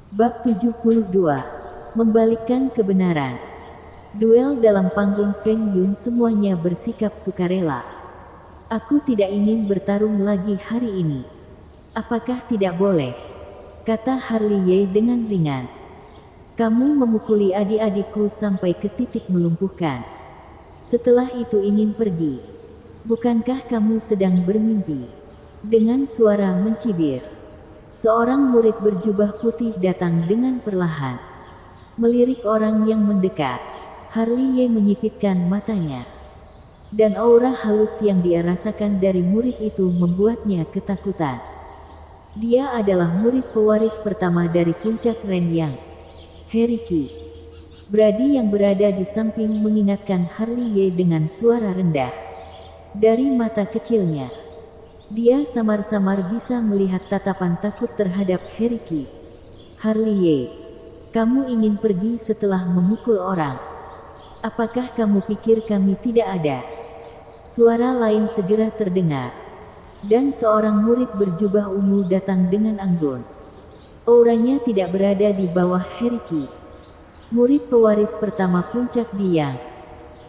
Bab 72. Membalikkan kebenaran. Duel dalam panggung Feng Yun, semuanya bersikap sukarela. Aku tidak ingin bertarung lagi hari ini. Apakah tidak boleh? Kata Harley Ye dengan ringan. Kamu memukuli adik-adikku sampai ke titik melumpuhkan. Setelah itu ingin pergi. Bukankah kamu sedang bermimpi? Dengan suara mencibir, seorang murid berjubah putih datang dengan perlahan, melirik orang yang mendekat. Harley Ye menyipitkan matanya, dan aura halus yang dia rasakan dari murid itu membuatnya ketakutan. Dia adalah murid pewaris pertama dari puncak Ren Yang, Heriki. Brady yang berada di samping mengingatkan Harley Ye dengan suara rendah. Dari mata kecilnya, dia samar-samar bisa melihat tatapan takut terhadap Heriki. Harley Ye, kamu ingin pergi setelah memukul orang? Apakah kamu pikir kami tidak ada? Suara lain segera terdengar, dan seorang murid berjubah ungu datang dengan anggun. Auranya tidak berada di bawah Heriki, murid pewaris pertama puncak Diyang,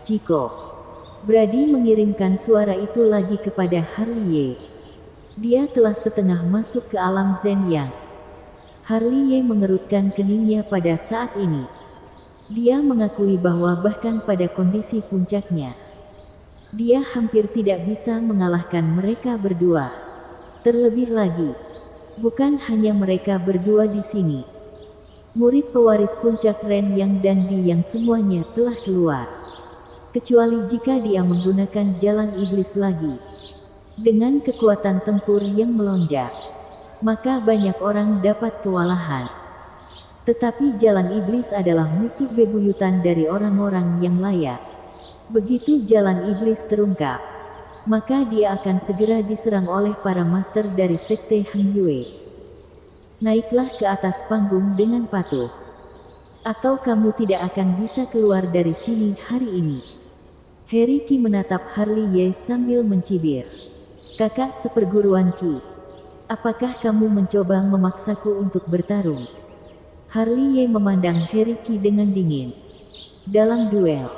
Ciko. Brady mengirimkan suara itu lagi kepada Harley Ye. Dia telah setengah masuk ke alam Zen Yang. Harley Ye mengerutkan keningnya pada saat ini. Dia mengakui bahwa bahkan pada kondisi puncaknya, dia hampir tidak bisa mengalahkan mereka berdua. Terlebih lagi, bukan hanya mereka berdua di sini. Murid pewaris puncak Ren Yang dan Di Yang semuanya telah keluar. Kecuali jika dia menggunakan jalan iblis lagi. Dengan kekuatan tempur yang melonjak, maka banyak orang dapat kewalahan. Tetapi jalan iblis adalah musuh bebuyutan dari orang-orang yang layak. Begitu jalan iblis terungkap, maka dia akan segera diserang oleh para master dari sekte Heng Yue. Naiklah ke atas panggung dengan patuh, atau kamu tidak akan bisa keluar dari sini hari ini. Heriki menatap Harley Ye sambil mencibir. Kakak seperguruan Ki, apakah kamu mencoba memaksaku untuk bertarung? Harley Ye memandang Heriki dengan dingin. Dalam duel,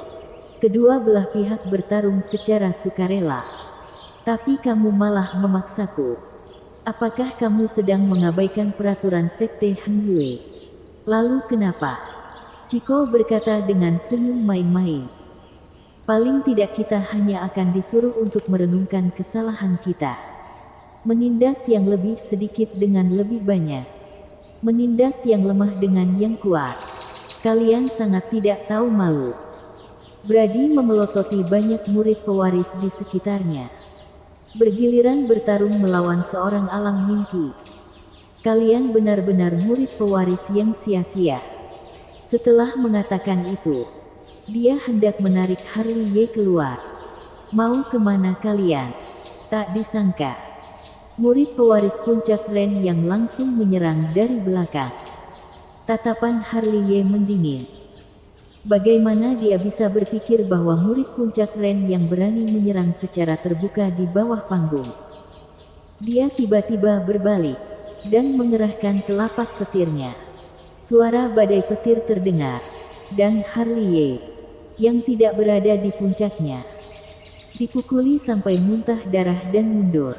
kedua belah pihak bertarung secara sukarela, tapi kamu malah memaksaku. Apakah kamu sedang mengabaikan peraturan sekte Heng Yue? Lalu kenapa? Ciko berkata dengan senyum main-main. Paling tidak kita hanya akan disuruh untuk merenungkan kesalahan kita. Menindas yang lebih sedikit dengan lebih banyak. Menindas yang lemah dengan yang kuat. Kalian sangat tidak tahu malu. Brady memelototi banyak murid pewaris di sekitarnya. Bergiliran bertarung melawan seorang alam mimpi. Kalian benar-benar murid pewaris yang sia-sia. Setelah mengatakan itu, dia hendak menarik Harley Ye keluar. Mau kemana kalian? Tak disangka, murid pewaris puncak Ren yang langsung menyerang dari belakang. Tatapan Harley Ye mendingin. Bagaimana dia bisa berpikir bahwa murid puncak Ren yang berani menyerang secara terbuka di bawah panggung? Dia tiba-tiba berbalik dan mengerahkan telapak petirnya. Suara badai petir terdengar, dan Harley Ye, yang tidak berada di puncaknya, dipukuli sampai muntah darah dan mundur.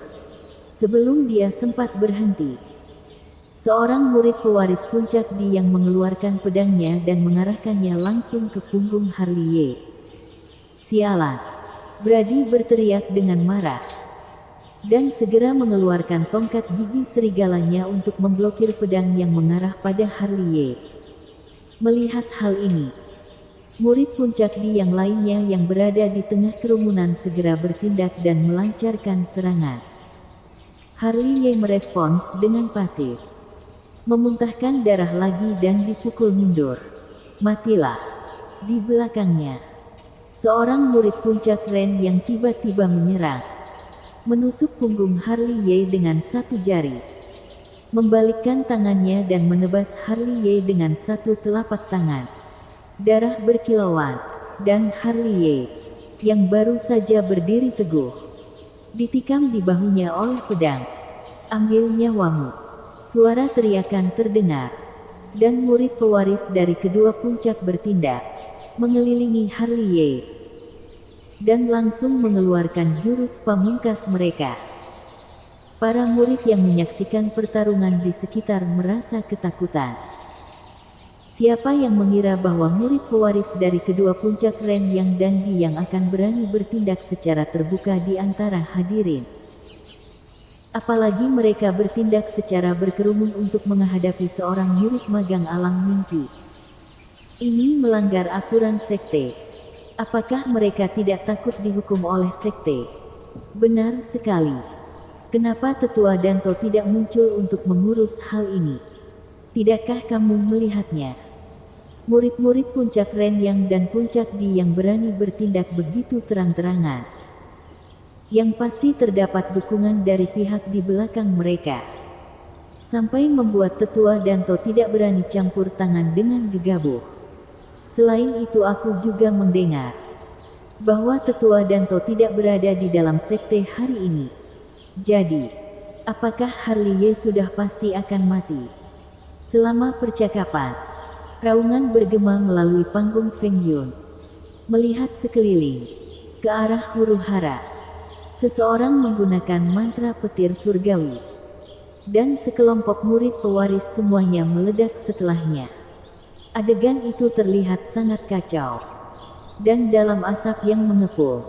Sebelum dia sempat berhenti, seorang murid pewaris puncak Di yang mengeluarkan pedangnya dan mengarahkannya langsung ke punggung Harley Ye. Sialan! Brady berteriak dengan marah, dan segera mengeluarkan tongkat gigi serigalanya untuk memblokir pedang yang mengarah pada Harley Ye. Melihat hal ini, murid puncak Di yang lainnya yang berada di tengah kerumunan segera bertindak dan melancarkan serangan. Harley Ye merespons dengan pasif, memuntahkan darah lagi dan dipukul mundur. Matilah! Di belakangnya, seorang murid puncak Ren yang tiba-tiba menyerang, menusuk punggung Harley Ye dengan satu jari, membalikkan tangannya dan menebas Harley Ye dengan satu telapak tangan. Darah berkilauan, dan Harley Ye, yang baru saja berdiri teguh, ditikam di bahunya oleh pedang. Ambil nyawamu! Suara teriakan terdengar. dan murid pewaris dari kedua puncak bertindak, mengelilingi Harley Ye, dan langsung mengeluarkan jurus pamungkas mereka. Para murid yang menyaksikan pertarungan di sekitar merasa ketakutan. Siapa yang mengira bahwa murid pewaris dari kedua puncak Ren Yang dan Yi yang akan berani bertindak secara terbuka di antara hadirin. Apalagi mereka bertindak secara berkerumun untuk menghadapi seorang murid magang alam mimpi. Ini melanggar aturan sekte. Apakah mereka tidak takut dihukum oleh sekte? Benar sekali. Kenapa Tetua Danto tidak muncul untuk mengurus hal ini? Tidakkah kamu melihatnya? Murid-murid puncak Ren Yang dan puncak Di yang berani bertindak begitu terang-terangan. Yang pasti terdapat dukungan dari pihak di belakang mereka. Sampai membuat Tetua Danto tidak berani campur tangan dengan gegabah. Selain itu aku juga mendengar bahwa Tetua Danto tidak berada di dalam sekte hari ini. Jadi, apakah Harley Ye sudah pasti akan mati? Selama percakapan, raungan bergema melalui panggung Feng Yun. Melihat sekeliling, ke arah huru hara, seseorang menggunakan mantra petir surgawi. Dan sekelompok murid pewaris semuanya meledak setelahnya. Adegan itu terlihat sangat kacau. Dan dalam asap yang mengepul,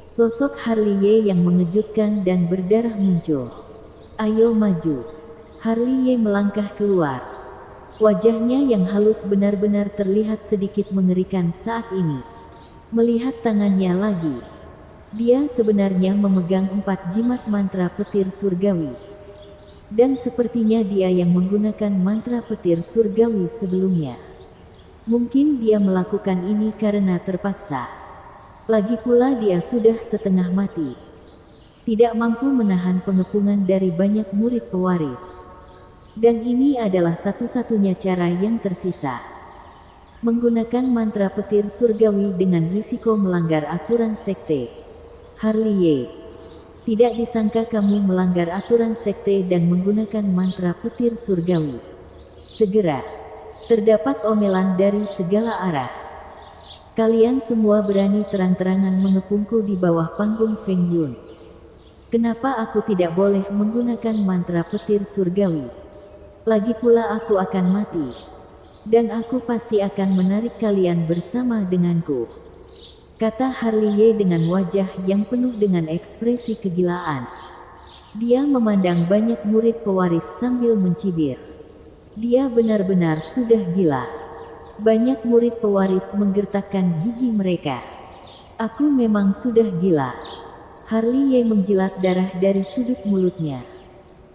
sosok Harley Ye yang mengejutkan dan berdarah muncul. Ayo maju. Harley Ye melangkah keluar. Wajahnya yang halus benar-benar terlihat sedikit mengerikan saat ini. Melihat tangannya lagi, dia sebenarnya memegang 4 jimat mantra petir surgawi. Dan sepertinya dia yang menggunakan mantra petir surgawi sebelumnya. Mungkin dia melakukan ini karena terpaksa. Lagi pula dia sudah setengah mati. Tidak mampu menahan pengepungan dari banyak murid pewaris. Dan ini adalah satu-satunya cara yang tersisa. Menggunakan mantra petir surgawi dengan risiko melanggar aturan sekte. Harley Ye, tidak disangka kamu melanggar aturan sekte dan menggunakan mantra petir surgawi. Segera, terdapat omelan dari segala arah. Kalian semua berani terang-terangan mengepungku di bawah panggung Feng Yun. Kenapa aku tidak boleh menggunakan mantra petir surgawi? Lagi pula aku akan mati. Dan aku pasti akan menarik kalian bersama denganku. Kata Harley Ye dengan wajah yang penuh dengan ekspresi kegilaan. Dia memandang banyak murid pewaris sambil mencibir. Dia benar-benar sudah gila. Banyak murid pewaris menggertakkan gigi mereka. Aku memang sudah gila. Harley Ye menjilat darah dari sudut mulutnya.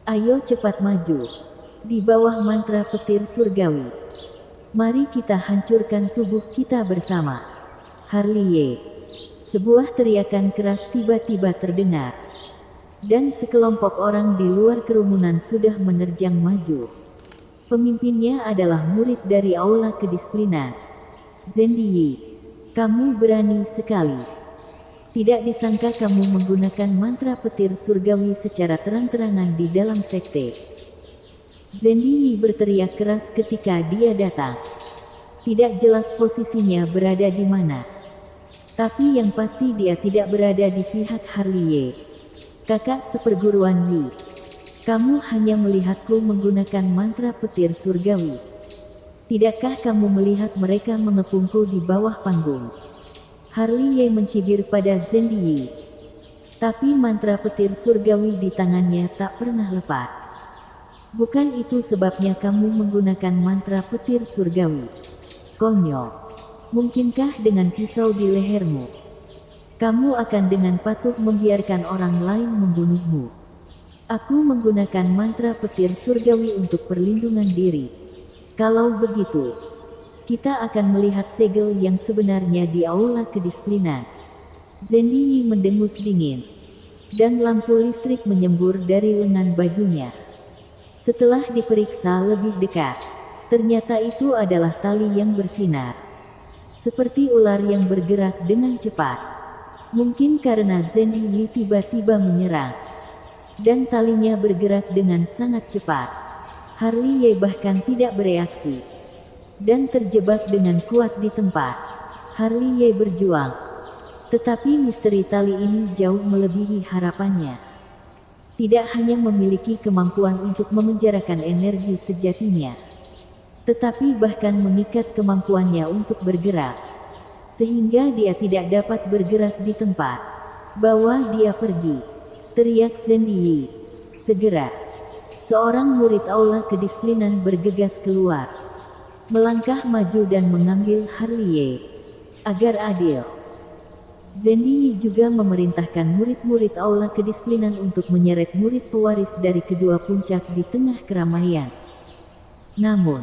Ayo cepat maju. Di bawah mantra petir surgawi. Mari kita hancurkan tubuh kita bersama. Harley Ye. Sebuah teriakan keras tiba-tiba terdengar. Dan sekelompok orang di luar kerumunan sudah menerjang maju. Pemimpinnya adalah murid dari aula kedisiplinan. Zendi Yi. Kamu berani sekali. Tidak disangka kamu menggunakan mantra petir surgawi secara terang-terangan di dalam sekte. Zendi Yi berteriak keras ketika dia datang. Tidak jelas posisinya berada di mana. Tapi yang pasti dia tidak berada di pihak Harley Ye. Kakak seperguruan Yi. Kamu hanya melihatku menggunakan mantra petir surgawi. Tidakkah kamu melihat mereka mengepungku di bawah panggung? Harley Ye mencibir pada Zendi Yi. Tapi mantra petir surgawi di tangannya tak pernah lepas. Bukan itu sebabnya kamu menggunakan mantra petir surgawi. Konyol. Mungkinkah dengan pisau di lehermu, kamu akan dengan patuh membiarkan orang lain membunuhmu? Aku menggunakan mantra petir surgawi untuk perlindungan diri. Kalau begitu, kita akan melihat segel yang sebenarnya di aula kedisiplinan. Zendi Yi mendengus dingin. Dan lampu listrik menyembur dari lengan bajunya. Setelah diperiksa lebih dekat, ternyata itu adalah tali yang bersinar. Seperti ular yang bergerak dengan cepat. Mungkin karena Zendi Yi tiba-tiba menyerang. Dan talinya bergerak dengan sangat cepat. Harley Ye bahkan tidak bereaksi dan terjebak dengan kuat di tempat. Harley Ye berjuang, tetapi misteri tali ini jauh melebihi harapannya. Tidak hanya memiliki kemampuan untuk memenjarakan energi sejatinya, tetapi bahkan mengikat kemampuannya untuk bergerak, sehingga dia tidak dapat bergerak di tempat. Bawa dia pergi, teriak Zendiyi. Segera, seorang murid aula kedisiplinan bergegas keluar, melangkah maju dan mengambil Harley Ye. Agar adil, Zendiyi juga memerintahkan murid-murid aula kedisiplinan untuk menyeret murid pewaris dari kedua puncak di tengah keramaian. Namun,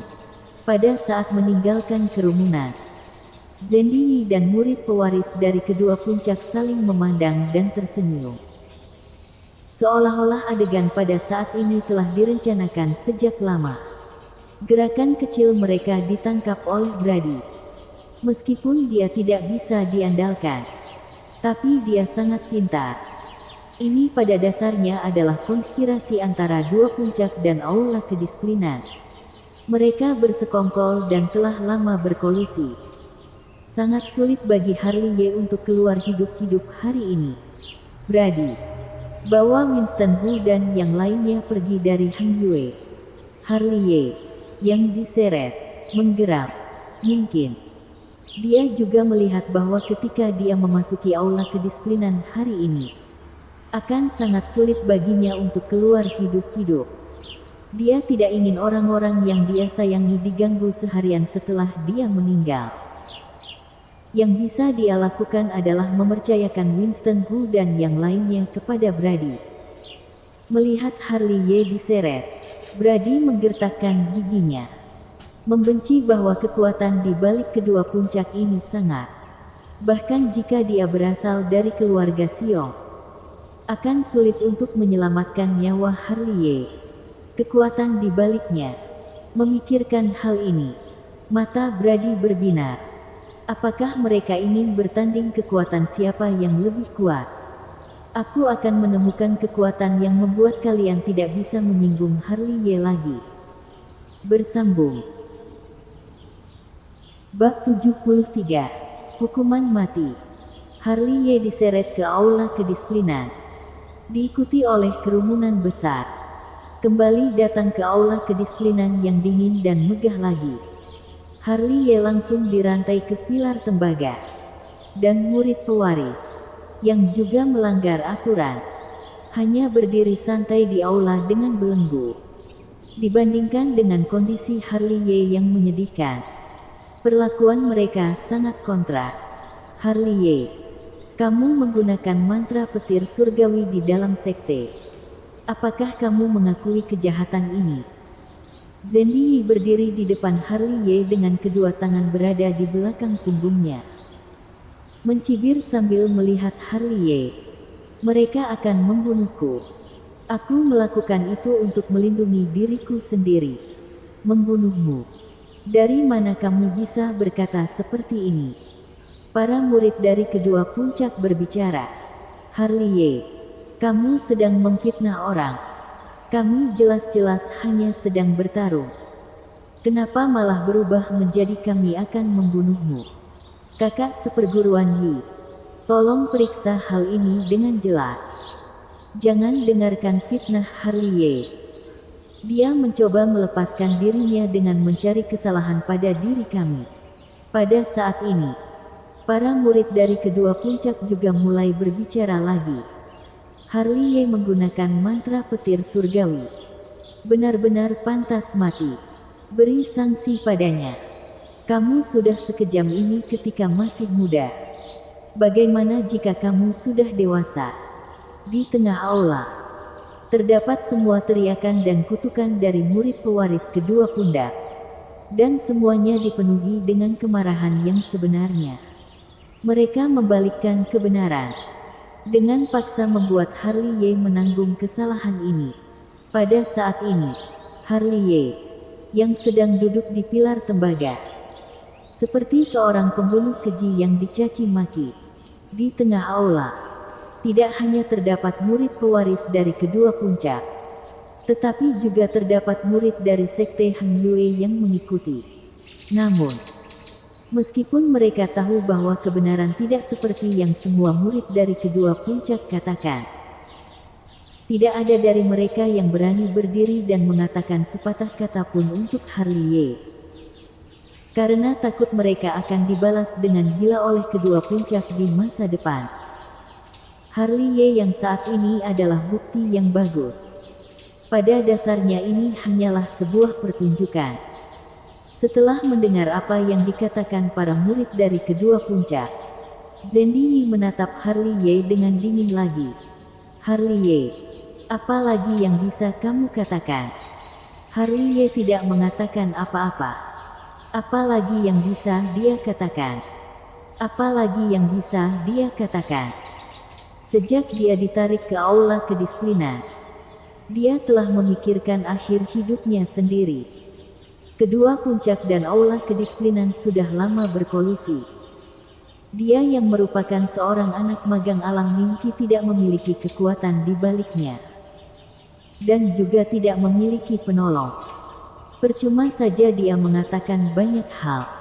pada saat meninggalkan kerumunan, Zendiyi dan murid pewaris dari kedua puncak saling memandang dan tersenyum. Seolah-olah adegan pada saat ini telah direncanakan sejak lama. Gerakan kecil mereka ditangkap oleh Brady. Meskipun dia tidak bisa diandalkan, tapi dia sangat pintar. Ini pada dasarnya adalah konspirasi antara dua puncak dan aula kedisiplinan. Mereka bersekongkol dan telah lama berkolusi. Sangat sulit bagi Harley Ye untuk keluar hidup-hidup hari ini. Brady, bawa Winston Hu dan yang lainnya pergi dari Hang Yue. Harley Ye, yang diseret, menggeram. Mungkin dia juga melihat bahwa ketika dia memasuki aula kedisiplinan hari ini, akan sangat sulit baginya untuk keluar hidup-hidup. Dia tidak ingin orang-orang yang dia sayangi diganggu seharian setelah dia meninggal. Yang bisa dia lakukan adalah mempercayakan Winston Hu dan yang lainnya kepada Brady. Melihat Harley Ye diseret, Brady menggertakkan giginya. Membenci bahwa kekuatan di balik kedua puncak ini sangat. Bahkan jika dia berasal dari keluarga Xiong, akan sulit untuk menyelamatkan nyawa Harley Ye. Kekuatan di baliknya. Memikirkan hal ini, mata Brady berbinar. Apakah mereka ingin bertanding kekuatan siapa yang lebih kuat? Aku akan menemukan kekuatan yang membuat kalian tidak bisa menyinggung Harley Ye lagi. Bersambung. Bab 73. Hukuman mati. Harley Ye diseret ke aula kedisiplinan, diikuti oleh kerumunan besar. Kembali datang ke aula kedisiplinan yang dingin dan megah lagi. Harley Ye langsung dirantai ke pilar tembaga. Dan murid pewaris, yang juga melanggar aturan, hanya berdiri santai di aula dengan belenggu. Dibandingkan dengan kondisi Harley Ye yang menyedihkan, perlakuan mereka sangat kontras. Harley Ye, kamu menggunakan mantra petir surgawi di dalam sekte. Apakah kamu mengakui kejahatan ini? Zendiyi berdiri di depan Harley Ye dengan kedua tangan berada di belakang punggungnya. Mencibir sambil melihat Harley Ye. Mereka akan membunuhku. Aku melakukan itu untuk melindungi diriku sendiri. Membunuhmu. Dari mana kamu bisa berkata seperti ini? Para murid dari kedua puncak berbicara. Harley Ye, kamu sedang memfitnah orang. Kami jelas-jelas hanya sedang bertarung. Kenapa malah berubah menjadi kami akan membunuhmu? Kakak seperguruan Yi, tolong periksa hal ini dengan jelas. Jangan dengarkan fitnah Harley Ye. Dia mencoba melepaskan dirinya dengan mencari kesalahan pada diri kami. Pada saat ini, para murid dari kedua puncak juga mulai berbicara lagi. Harley Ye menggunakan mantra petir surgawi. Benar-benar pantas mati. Beri sanksi padanya. Kamu sudah sekejam ini ketika masih muda. Bagaimana jika kamu sudah dewasa? Di tengah aula, terdapat semua teriakan dan kutukan dari murid pewaris kedua pundak. Dan semuanya dipenuhi dengan kemarahan yang sebenarnya. Mereka membalikkan kebenaran. Dengan paksa membuat Harley Ye menanggung kesalahan ini. Pada saat ini, Harley Ye, yang sedang duduk di pilar tembaga, seperti seorang pembunuh keji yang dicaci maki. Di tengah aula, tidak hanya terdapat murid pewaris dari kedua puncak, Tetapi juga terdapat murid dari sekte Heng Yue yang mengikuti. Namun, meskipun mereka tahu bahwa kebenaran tidak seperti yang semua murid dari kedua puncak katakan, tidak ada dari mereka yang berani berdiri dan mengatakan sepatah kata pun untuk Harley Ye. Karena takut mereka akan dibalas dengan gila oleh kedua puncak di masa depan. Harley Ye yang saat ini adalah bukti yang bagus. Pada dasarnya ini hanyalah sebuah pertunjukan. Setelah mendengar apa yang dikatakan para murid dari kedua puncak, Zendi Yi menatap Harley Ye dengan dingin lagi. Harley Ye, apa lagi yang bisa kamu katakan? Harley Ye tidak mengatakan apa-apa. Apa lagi yang bisa dia katakan? Apa lagi yang bisa dia katakan? Sejak dia ditarik ke aula kedisiplinan, dia telah memikirkan akhir hidupnya sendiri. Kedua puncak dan aula kedisiplinan sudah lama berkolusi. Dia yang merupakan seorang anak magang alam mimpi tidak memiliki kekuatan di baliknya. Dan juga tidak memiliki penolong. Percuma saja dia mengatakan banyak hal.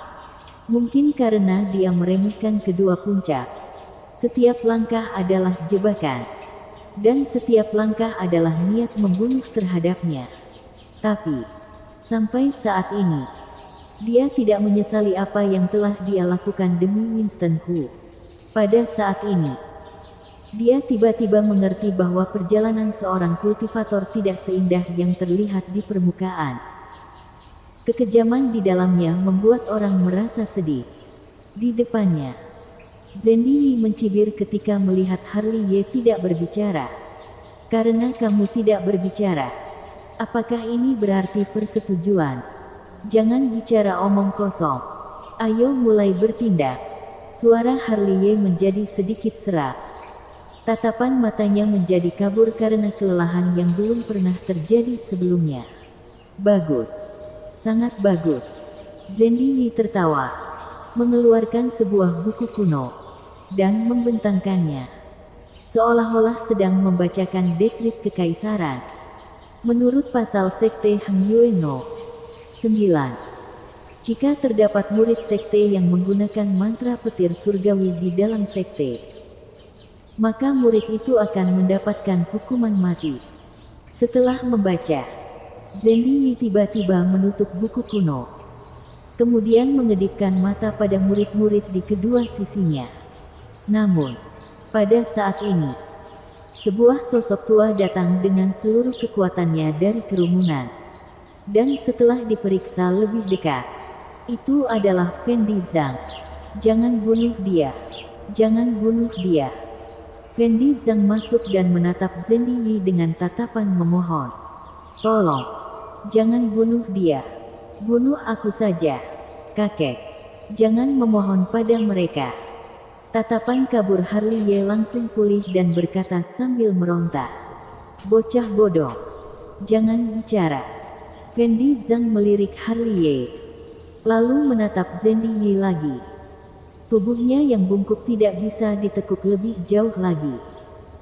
Mungkin karena dia meremehkan kedua puncak. Setiap langkah adalah jebakan. Dan setiap langkah adalah niat membunuh terhadapnya. Tapi, sampai saat ini, dia tidak menyesali apa yang telah dia lakukan demi Winston Hu. Pada saat ini, dia tiba-tiba mengerti bahwa perjalanan seorang kultivator tidak seindah yang terlihat di permukaan. Kekejaman di dalamnya membuat orang merasa sedih. Di depannya, Zendi Yi mencibir ketika melihat Harley Ye tidak berbicara. Karena kamu tidak berbicara, apakah ini berarti persetujuan? Jangan bicara omong kosong. Ayo mulai bertindak. Suara Harley Ye menjadi sedikit serak. Tatapan matanya menjadi kabur karena kelelahan yang belum pernah terjadi sebelumnya. Bagus. Sangat bagus. Zendi Yi tertawa. Mengeluarkan sebuah buku kuno. Dan membentangkannya. Seolah-olah sedang membacakan dekrit kekaisaran. Menurut pasal sekte Heng Yue No. 9. Jika terdapat murid sekte yang menggunakan mantra petir surgawi di dalam sekte, maka murid itu akan mendapatkan hukuman mati. Setelah membaca, Zendi Yi tiba-tiba menutup buku kuno. Kemudian mengedipkan mata pada murid-murid di kedua sisinya. Namun, pada saat ini, sebuah sosok tua datang dengan seluruh kekuatannya dari kerumunan. Dan setelah diperiksa lebih dekat, itu adalah Fendi Zhang. Jangan bunuh dia. Jangan bunuh dia. Fendi Zhang masuk dan menatap Zendi Yi dengan tatapan memohon. Tolong, jangan bunuh dia. Bunuh aku saja. Kakek, jangan memohon pada mereka. Tatapan kabur Harley Ye langsung pulih dan berkata sambil meronta. Bocah bodoh. Jangan bicara. Fendi Zhang melirik Harley Ye. Lalu menatap Zendi Yi lagi. Tubuhnya yang bungkuk tidak bisa ditekuk lebih jauh lagi.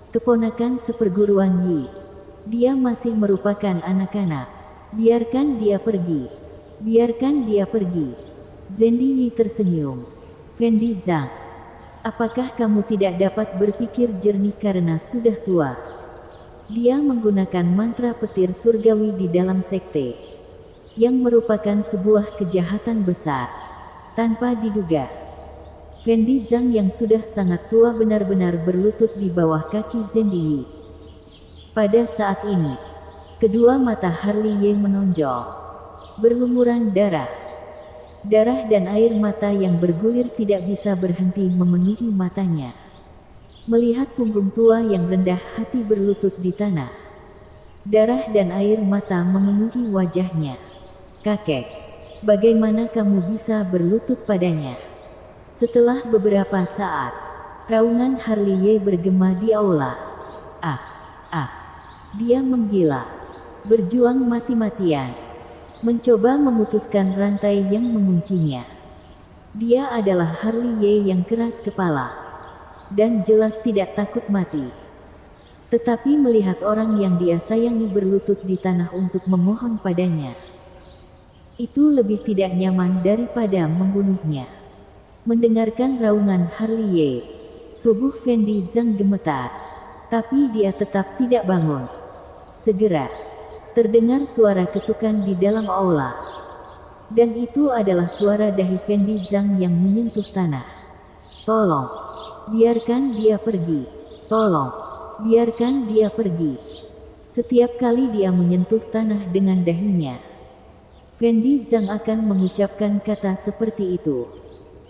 Keponakan seperguruan Yi. Dia masih merupakan anak-anak. Biarkan dia pergi. Biarkan dia pergi. Zendi Yi tersenyum. Fendi Zhang, apakah kamu tidak dapat berpikir jernih karena sudah tua? Dia menggunakan mantra petir surgawi di dalam sekte, yang merupakan sebuah kejahatan besar. Tanpa diduga, Fendi Zhang yang sudah sangat tua benar-benar berlutut di bawah kaki Zendi Yi. Pada saat ini, kedua mata Harley Ye menonjol, berlumuran darah. Darah dan air mata yang bergulir tidak bisa berhenti memenuhi matanya. Melihat punggung tua yang rendah hati berlutut di tanah. Darah dan air mata memenuhi wajahnya. Kakek, bagaimana kamu bisa berlutut padanya? Setelah beberapa saat, raungan Harley Ye bergema di aula. Dia menggila. Berjuang mati-matian. Mencoba memutuskan rantai yang menguncinya. Dia adalah Harley Ye yang keras kepala. Dan jelas tidak takut mati. Tetapi melihat orang yang dia sayangi berlutut di tanah untuk memohon padanya, itu lebih tidak nyaman daripada membunuhnya. Mendengarkan raungan Harley, tubuh Fendi Zhang gemetar, tapi dia tetap tidak bangun. Segera terdengar suara ketukan di dalam aula, dan itu adalah suara dahi Fendi Zhang yang menyentuh tanah. Tolong, biarkan dia pergi. Tolong, biarkan dia pergi. Setiap kali dia menyentuh tanah dengan dahinya, Fendi Zhang akan mengucapkan kata seperti itu.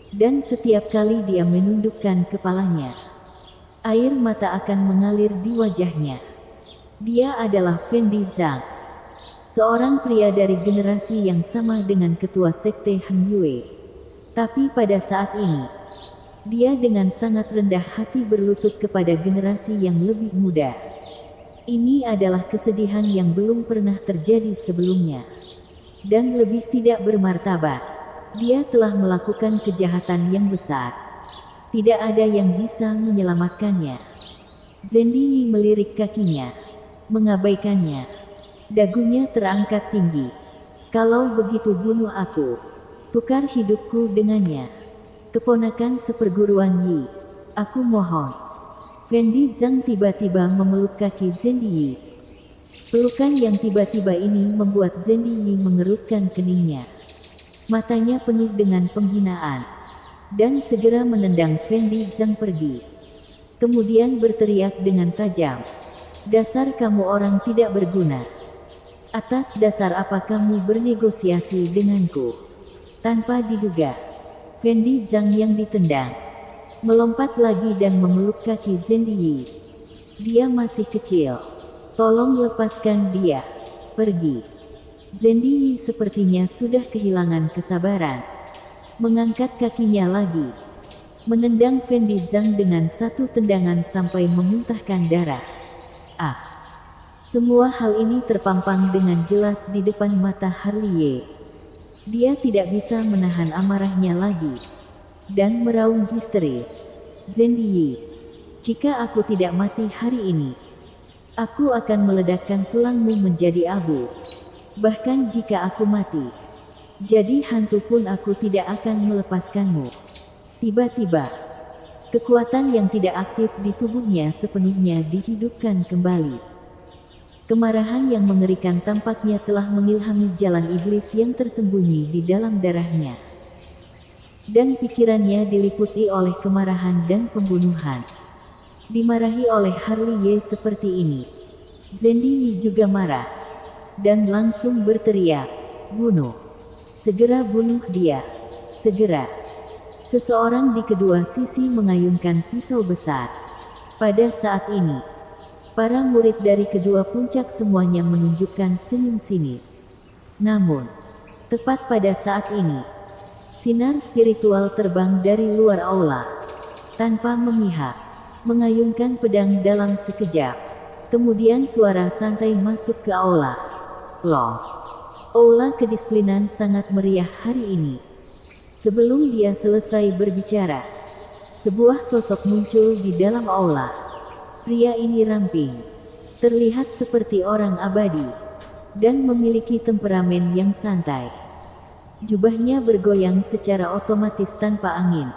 Dan setiap kali dia menundukkan kepalanya, air mata akan mengalir di wajahnya. Dia adalah Fendi Zhang, seorang pria dari generasi yang sama dengan ketua sekte Heng Yue. Tapi pada saat ini, dia dengan sangat rendah hati berlutut kepada generasi yang lebih muda. Ini adalah kesedihan yang belum pernah terjadi sebelumnya, dan lebih tidak bermartabat. Dia telah melakukan kejahatan yang besar. Tidak ada yang bisa menyelamatkannya. Zendi Yi melirik kakinya, mengabaikannya. Dagunya terangkat tinggi. Kalau begitu bunuh aku. Tukar hidupku dengannya. Keponakan seperguruan Yi, aku mohon. Fendi Zhang tiba-tiba memeluk kaki Zendi Yi. Pelukan yang tiba-tiba ini membuat Zendi Yi mengerutkan keningnya. Matanya penuh dengan penghinaan, dan segera menendang Fendi Zhang pergi. Kemudian berteriak dengan tajam, "Dasar kamu orang tidak berguna. Atas dasar apa kamu bernegosiasi denganku?" Tanpa diduga, Fendi Zhang yang ditendang melompat lagi dan memeluk kaki Zendi Yi. "Dia masih kecil. Tolong lepaskan dia. Pergi." Zendi Yi sepertinya sudah kehilangan kesabaran. Mengangkat kakinya lagi, menendang Fendi Zhang dengan satu tendangan sampai memuntahkan darah. Semua hal ini terpampang dengan jelas di depan mata Harley. Dia tidak bisa menahan amarahnya lagi, dan meraung histeris. "Zendi Yi, jika aku tidak mati hari ini, aku akan meledakkan tulangmu menjadi abu. Bahkan jika aku mati, jadi hantu pun aku tidak akan melepaskanmu." Tiba-tiba, kekuatan yang tidak aktif di tubuhnya sepenuhnya dihidupkan kembali. Kemarahan yang mengerikan tampaknya telah mengilhami jalan iblis yang tersembunyi di dalam darahnya. Dan pikirannya diliputi oleh kemarahan dan pembunuhan. Dimarahi oleh Harley seperti ini, Zendi Yi juga marah, dan langsung berteriak, "Bunuh! Segera bunuh dia! Segera!" Seseorang di kedua sisi mengayunkan pisau besar. Pada saat ini, para murid dari kedua puncak semuanya menunjukkan senyum sinis. Namun, tepat pada saat ini, sinar spiritual terbang dari luar aula. Tanpa memihak, mengayunkan pedang dalam sekejap. Kemudian suara santai masuk ke aula. Loh, aula kedisiplinan sangat meriah hari ini. Sebelum dia selesai berbicara, sebuah sosok muncul di dalam aula. Pria ini ramping, terlihat seperti orang abadi, dan memiliki temperamen yang santai. Jubahnya bergoyang secara otomatis tanpa angin,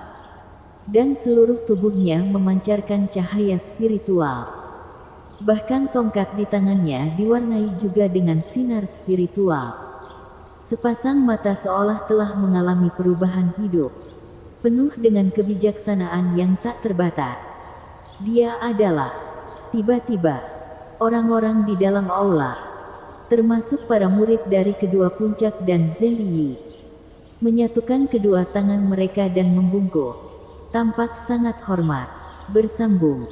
dan seluruh tubuhnya memancarkan cahaya spiritual. Bahkan tongkat di tangannya diwarnai juga dengan sinar spiritual. Sepasang mata seolah telah mengalami perubahan hidup, penuh dengan kebijaksanaan yang tak terbatas. Dia adalah, tiba-tiba, orang-orang di dalam aula, termasuk para murid dari kedua puncak dan Zendi Yi, menyatukan kedua tangan mereka dan membungkuk, tampak sangat hormat, bersambung.